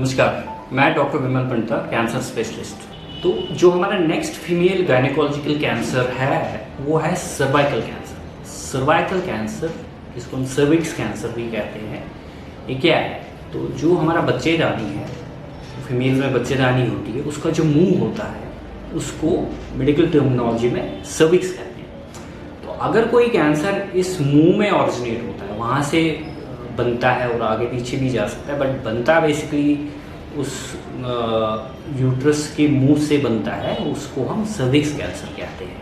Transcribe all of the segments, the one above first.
नमस्कार, मैं डॉक्टर विमल Pandita, cancer specialist. तो जो हमारा नेक्स्ट फीमेल गायनेकोलॉजिकल कैंसर है वो है सर्वाइकल कैंसर। सर्वाइकल कैंसर, जिसको हम सर्विक्स कैंसर भी कहते हैं, ये क्या है? तो जो हमारा बच्चेदानी है, फीमेल में बच्चेदानी होती है, उसका जो मुंह होता है उसको मेडिकल टर्मिनोलॉजी में सर्विक्स कहते हैं। तो अगर कोई कैंसर इस मुंह में ऑरिजिनेट होता है, वहाँ से बनता है और आगे पीछे भी जा सकता है, बट बनता बेसिकली उस यूट्रस के मुंह से बनता है, उसको हम सर्विक्स कैंसर कहते हैं।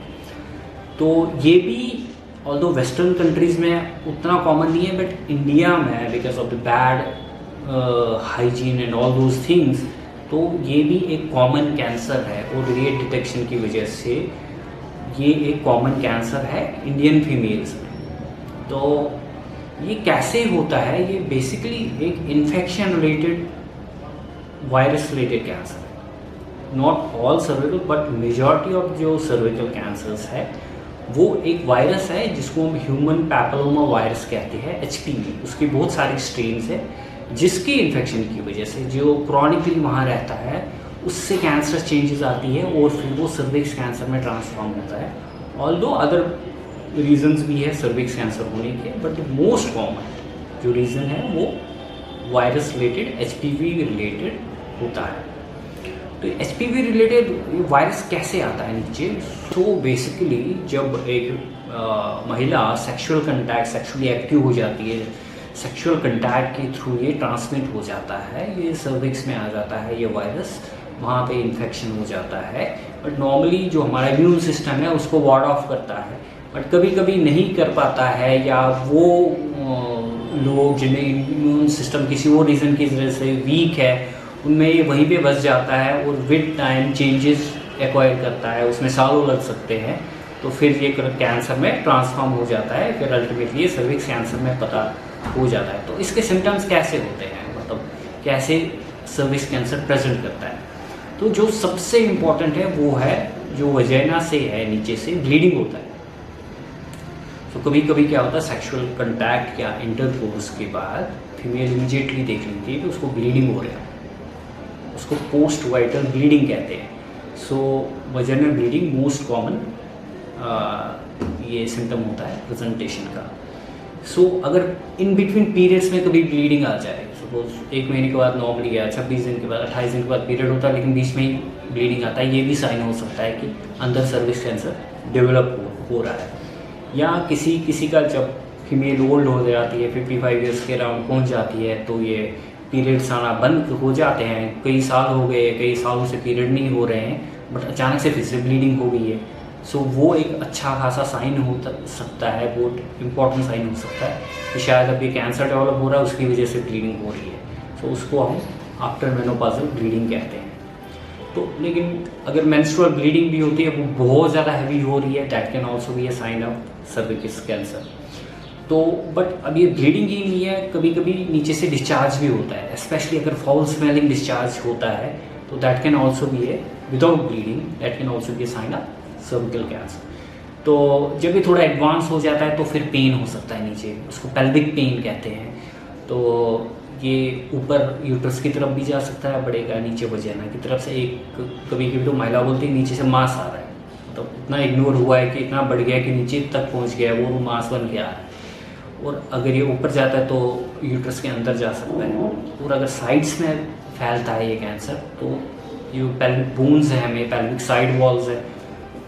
तो ये भी ऑल्दो वेस्टर्न कंट्रीज़ में उतना कॉमन नहीं है, बट इंडिया में because of the bad hygiene and all those things, तो ये भी एक कॉमन कैंसर है और रेट डिटेक्शन की वजह से ये एक कॉमन कैंसर है इंडियन फीमेल्स में। तो ये कैसे होता है? ये बेसिकली एक infection related, virus related cancer है। Not all cervical but majority of जो सर्विकल कैंसर्स है वो एक वायरस है जिसको हम ह्यूमन पैपिलोमा वायरस कहते हैं, HPV। उसकी बहुत सारी स्ट्रेन्स है जिसके इन्फेक्शन की वजह से जो क्रॉनिकली वहाँ रहता है उससे कैंसर चेंजेस आती है और फिर वो सर्विक्स कैंसर में ट्रांसफॉर्म होता है। ऑल्दो अदर रीजंस भी है सर्विक्स कैंसर होने के, बट मोस्ट कॉमन जो रीज़न है वो वायरस रिलेटेड, HPV रिलेटेड होता है। तो HPV रिलेटेड वायरस कैसे आता है नीचे? तो बेसिकली जब एक महिला सेक्सुअल कंटैक्ट, सेक्सुअली एक्टिव हो जाती है, सेक्सुअल कंटैक्ट के थ्रू ये ट्रांसमिट हो जाता है, ये सर्विक्स में आ जाता है ये वायरस, वहाँ पे इन्फेक्शन हो जाता है। बट नॉर्मली जो हमारा इम्यून सिस्टम है उसको वार्ड ऑफ करता है, बट कभी कभी नहीं कर पाता है, या वो लोग जिन्हें इम्यून सिस्टम किसी और रीज़न की वजह से वीक है उनमें ये वहीं पे बस जाता है और विद टाइम चेंजेस एक्वायर करता है, उसमें सालों लग सकते हैं। तो फिर ये कैंसर में ट्रांसफॉर्म हो जाता है, फिर अल्टीमेटली ये सर्विक्स कैंसर में पता हो जाता है। तो इसके सिम्टम्स कैसे होते हैं, मतलब कैसे सर्विक्स कैंसर प्रेजेंट करता है? तो जो सबसे इम्पॉर्टेंट है वो है जो वजाइना से है, नीचे से ब्लीडिंग होता है। तो कभी कभी क्या होता है, सेक्सुअल कंटैक्ट या इंटरकोर्स के बाद फीमेल इमीडिएटली देख लेती है कि उसको ब्लीडिंग हो रहा है, उसको पोस्ट वाइटल ब्लीडिंग कहते हैं। सो वजाइनल ब्लीडिंग मोस्ट कॉमन ये सिम्टम होता है प्रेजेंटेशन का। सो अगर इन बिटवीन पीरियड्स में कभी ब्लीडिंग आ जाए, सपोज 1 महीने के बाद नॉर्मली गया, 26 दिन के बाद, 28 दिन के बाद पीरियड होता है, लेकिन बीच में ही ब्लीडिंग आता है, ये भी साइन हो सकता है कि अंदर सर्विक्स कैंसर डेवलप हो रहा है। या किसी का जब फीमेल ओल्ड हो जाती है, 55 ईयर्स के अराउंड पहुंच जाती है, तो ये पीरियड्स आना बंद हो जाते हैं। कई साल हो गए, कई सालों से पीरियड नहीं हो रहे हैं, बट अचानक से फिर से ब्लीडिंग हो गई है। सो वो एक अच्छा खासा साइन हो सकता है, बहुत इंपॉर्टेंट साइन हो सकता है कि शायद अब ये कैंसर डेवलप हो रहा है, उसकी वजह से ब्लीडिंग हो रही है। सो उसको हम आफ्टर मेनोपॉजल ब्लीडिंग कहते हैं। तो लेकिन अगर मेंस्ट्रुअल ब्लीडिंग भी होती है, वो बहुत ज़्यादा हैवी हो रही है, that can also be a sign of cervix cancer. तो बट अब ये ब्लीडिंग ही नहीं है, कभी कभी नीचे से डिस्चार्ज भी होता है, स्पेशली अगर फाउल स्मेलिंग डिस्चार्ज होता है, तो that can also be a without bleeding, that can also be a sign of cervical cancer. तो जब ये थोड़ा एडवांस हो जाता है तो फिर पेन हो सकता है नीचे, उसको पेल्विक पेन कहते हैं। तो ये ऊपर यूट्रस की तरफ भी जा सकता है, बढ़ेगा नीचे वजाइना की तरफ से। एक कभी कभी तो महिला बोलती है नीचे से मांस आ रहा है, मतलब इतना इग्नोर हुआ है कि इतना बढ़ गया कि नीचे तक पहुंच गया है, वो मांस बन के आ रहा है। और अगर ये ऊपर जाता है तो यूट्रस के अंदर जा सकता है, और अगर साइड्स में फैलता है ये कैंसर तो ये पेल्विक बोन्स है, हमें पेल्विक साइड वॉल्स है,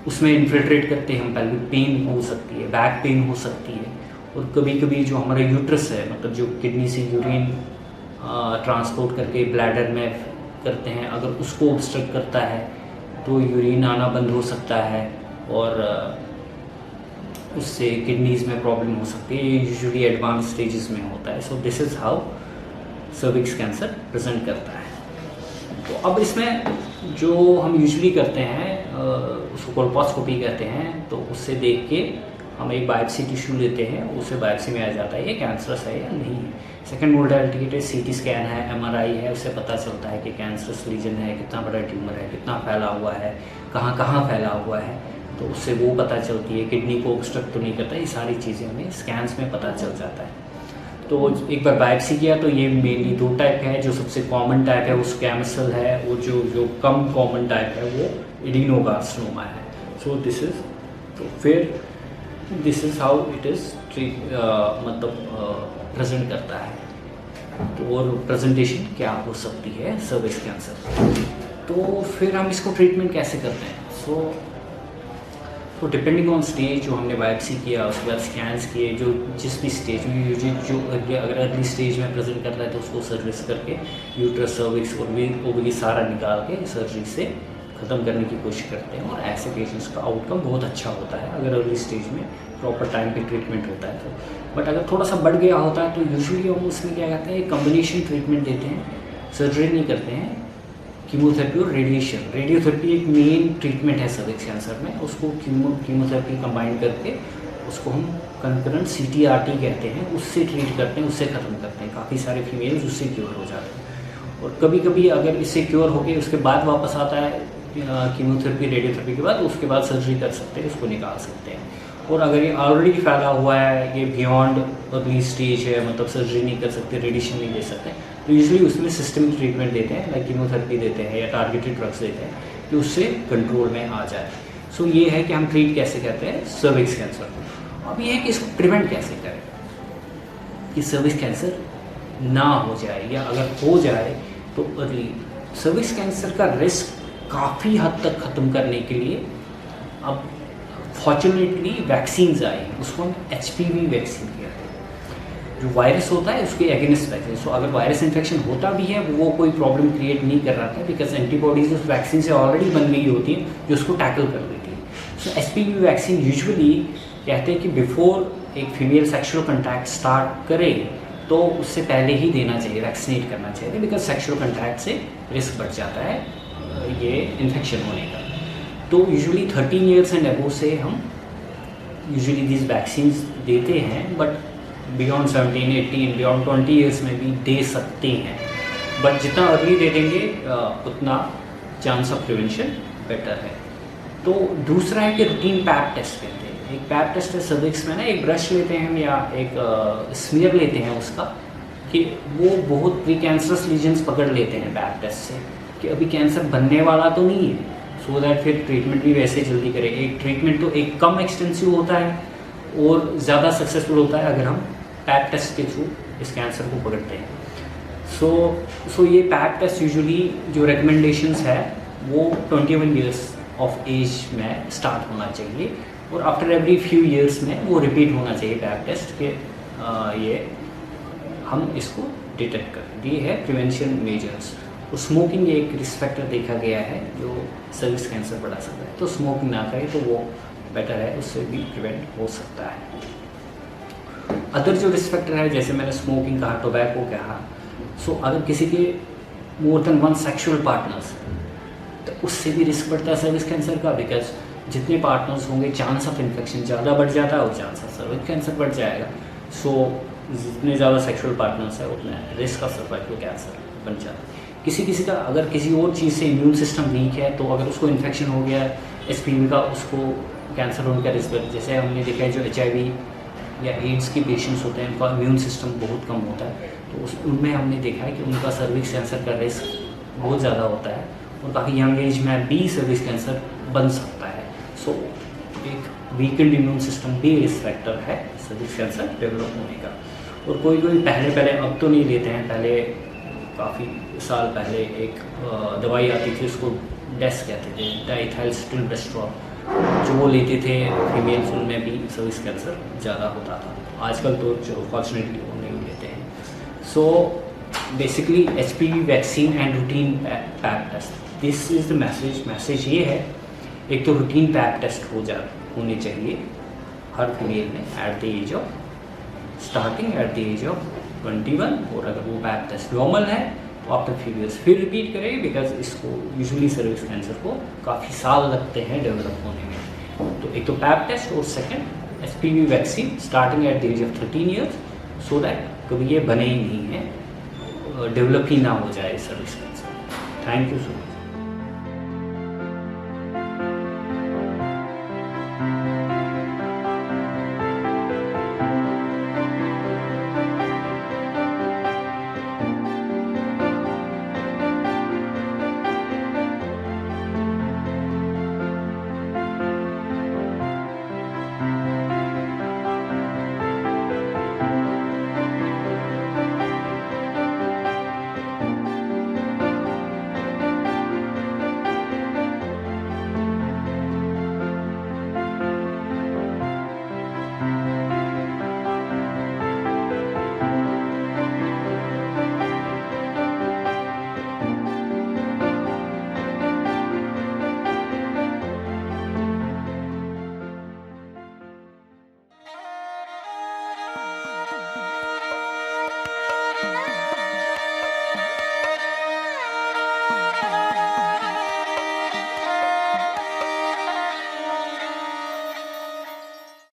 उसमें इन्फिल्ट्रेट करते हैं हम, पेल्विक पेन हो सकती है, बैक पेन हो सकती है। और कभी कभी जो हमारा यूट्रस है, मतलब जो किडनी से यूरिन ट्रांसपोर्ट करके ब्लैडर में करते हैं, अगर उसको ऑब्स्ट्रक्ट करता है तो यूरिन आना बंद हो सकता है और उससे किडनीज में प्रॉब्लम हो सकती है। ये यूजुअली एडवांस स्टेजेस में होता है। So this is how cervix cancer present करता है। तो अब इसमें जो हम यूजुअली करते हैं उसको कोल्पोस्कोपी कहते हैं। तो उससे देख के हम एक बायोप्सी टिश्यू लेते हैं, उससे बायोप्सी में आ जाता है ये कैंसरस है या नहीं है। सेकेंड मोडालिटी है CT स्कैन है, MRI है, उससे पता चलता है कि कैंसरस लीजन है, कितना बड़ा ट्यूमर है, कितना फैला हुआ है, कहाँ कहाँ फैला हुआ है, तो उससे वो पता चलती है। किडनी को ऑब्स्ट्रक्ट तो नहीं करता, ये सारी चीज़ें हमें स्कैन्स में पता चल जाता है। तो एक बार बायोप्सी किया तो ये मेनली 2 टाइप है। जो सबसे कॉमन टाइप है वो स्क्वैमस सेल है, और जो कम कॉमन टाइप है वो एडिनोकार्सिनोमा है। सो दिस इज, तो फिर this is how it is मतलब प्रेजेंट करता है। तो और प्रेजेंटेशन क्या हो सकती है सर्विक्स कैंसर। तो फिर हम इसको ट्रीटमेंट कैसे करते हैं। तो डिपेंडिंग ऑन स्टेज, जो हमने बायोप्सी किया उसके बाद स्कैन्स किए, जो जिस भी स्टेज में जो अगर अर्ली स्टेज में प्रेजेंट करता है तो उसको सर्विस करके यूट्रस, सर्विक्स और ओवरी सारा निकाल के सर्जरी से ख़त्म करने की कोशिश करते हैं। और ऐसे पेशेंट्स का आउटकम बहुत अच्छा होता है अगर अर्ली स्टेज में प्रॉपर टाइम पे ट्रीटमेंट होता है तो। बट अगर थोड़ा सा बढ़ गया होता है तो यूजुअली हम उसमें क्या कहते हैं, कम्बिनेशन ट्रीटमेंट देते हैं, सर्जरी नहीं करते हैं। कीमोथेरेपी और रेडिएशन, रेडियोथेरेपी एक मेन ट्रीटमेंट है सर्विक्स कैंसर में। उसको कीमोथेरेपी कंबाइन करके उसको हम कंकरेंट CTRT कहते हैं, उससे ट्रीट करते हैं, उससे ख़त्म करते हैं। काफ़ी सारे फीमेल्स उससे क्योर हो जाते हैं। और कभी कभी अगर इससे क्योर हो गए उसके बाद वापस आता है कीमोथेरेपी रेडियोथेरेपी के बाद, उसके बाद सर्जरी कर सकते हैं, उसको निकाल सकते हैं। और अगर ये ऑलरेडी फैला हुआ है, ये बियॉन्ड अर्ली स्टेज है, मतलब सर्जरी नहीं कर सकते, रेडिएशन नहीं दे सकते, तो यूजुअली उसमें सिस्टमिक ट्रीटमेंट देते हैं, लाइक कीमोथेरेपी देते हैं या टारगेटेड ड्रग्स देते हैं कि उससे कंट्रोल में आ जाए। सो ये है कि हम ट्रीट कैसे करते हैं सर्विक्स कैंसर को। अब ये है कि इसको प्रिवेंट कैसे करें कि सर्विक्स कैंसर ना हो जाए, या अगर हो जाए तो अर्ली। सर्विक्स कैंसर का रिस्क काफ़ी हद तक ख़त्म करने के लिए अब फॉर्चुनेटली वैक्सीन्स आई, उसको हम HPV वैक्सीन कहते हैं। जो वायरस होता है उसके अगेंस्ट वैक्सीन। सो अगर वायरस इन्फेक्शन होता भी है वो कोई प्रॉब्लम क्रिएट नहीं कर रहा था, बिकॉज एंटीबॉडीज उस वैक्सीन से ऑलरेडी बन गई होती हैं जो उसको टैकल कर देती है। सो HPV वैक्सीन यूजुअली कहते हैं कि बिफोर एक फीमेल सेक्शुअल कंटैक्ट स्टार्ट करे तो उससे पहले ही देना चाहिए, वैक्सीनेट करना चाहिए, बिकॉज सेक्शुअल कंटैक्ट से रिस्क बढ़ जाता है ये इन्फेक्शन होने का। तो यूजुअली 13 ईयर्स एंड अबव से हम यूजुअली दिस वैक्सीन्स देते हैं, बट बियॉन्ड 17, 18, बियॉन्ड 20 ईयर्स में भी दे सकते हैं। बट जितना अर्ली दे देंगे उतना चांस ऑफ प्रिवेंशन बेटर है। तो दूसरा है कि रूटीन पैप टेस्ट करते हैं। एक पैप टेस्ट है सर्विक्स में ना, एक ब्रश लेते हैं हम या एक स्मीयर लेते हैं उसका, कि वो बहुत प्री कैंसरस लीजन्स पकड़ लेते हैं पैप टेस्ट से कि अभी कैंसर बनने वाला तो नहीं है, सो दैट फिर ट्रीटमेंट भी वैसे जल्दी करें। एक ट्रीटमेंट तो एक कम एक्सटेंसिव होता है और ज़्यादा सक्सेसफुल होता है अगर हम पैप टेस्ट के थ्रू इस कैंसर को पकड़ते हैं। सो ये पैप टेस्ट यूजुअली जो रिकमेंडेशंस है वो 21 ईयर्स ऑफ एज में स्टार्ट होना चाहिए, और आफ्टर एवरी फ्यू ईयर्स में वो रिपीट होना चाहिए पैप टेस्ट के। ये हम इसको डिटेक्ट करें। ये है प्रिवेंशन मेजर्स। तो स्मोकिंग एक रिस्क फैक्टर देखा गया है जो सर्विक्स कैंसर बढ़ा सकता है, तो स्मोकिंग ना करें तो वो बेटर है, उससे भी प्रिवेंट हो सकता है। अदर जो रिस्क फैक्टर है, जैसे मैंने स्मोकिंग कहा, टोबैको कहा, सो अगर किसी के मोर देन 1 सेक्शुअल पार्टनर्स तो उससे भी रिस्क बढ़ता है सर्विक्स कैंसर का, बिकॉज जितने पार्टनर्स होंगे चांस ऑफ इन्फेक्शन ज़्यादा बढ़ जाता है और चांस ऑफ सर्विक्स कैंसर बढ़ जाएगा। सो जितने ज़्यादा सेक्शुअल पार्टनर्स है उतना रिस्क ऑफ सर्वाइकल कैंसर बन जाता है। किसी का अगर किसी और चीज़ से इम्यून सिस्टम वीक है तो अगर उसको इन्फेक्शन हो गया है HPV का, उसको कैंसर होने का रिस्क, जैसे हमने देखा है जो HIV या एड्स के पेशेंट्स होते हैं उनका इम्यून सिस्टम बहुत कम होता है, तो उनमें हमने देखा है कि उनका सर्विक्स कैंसर का रिस्क बहुत ज़्यादा होता है और काफ़ी यंग एज में भी सर्विक्स कैंसर बन सकता है। सो एक वीकेंड इम्यून सिस्टम भी रिस्क फैक्टर है सर्विक्स कैंसर डेवलप होने का। और कोई पहले अब तो नहीं लेते हैं, पहले काफ़ी साल पहले एक दवाई आती थी उसको डेस कहते थे, डाइथाइलसिटिल्वेस्ट्रॉल, जो वो लेते थे फीमेल्स, उनमें भी सर्विक्स कैंसर ज़्यादा होता था। आजकल तो जो फॉर्चुनेटली वो नहीं लेते हैं। So basically HPV vaccine and routine pap test, this is the message ये है, एक तो रूटीन पैप टेस्ट होने चाहिए हर फीमेल में at the age of starting at the age of 21, और अगर वो पैप टेस्ट नॉर्मल है तो आफ्टर फ्यू ईयर्स फिर रिपीट करें, बिकॉज इसको यूजुअली सर्विक्स कैंसर को काफ़ी साल लगते हैं डेवलप होने में। तो एक तो पैप टेस्ट और second HPV vaccine starting at the age of 13 years, so that कभी ये बने ही नहीं है, डेवलप ही ना हो जाए cervix cancer. Thank you so much.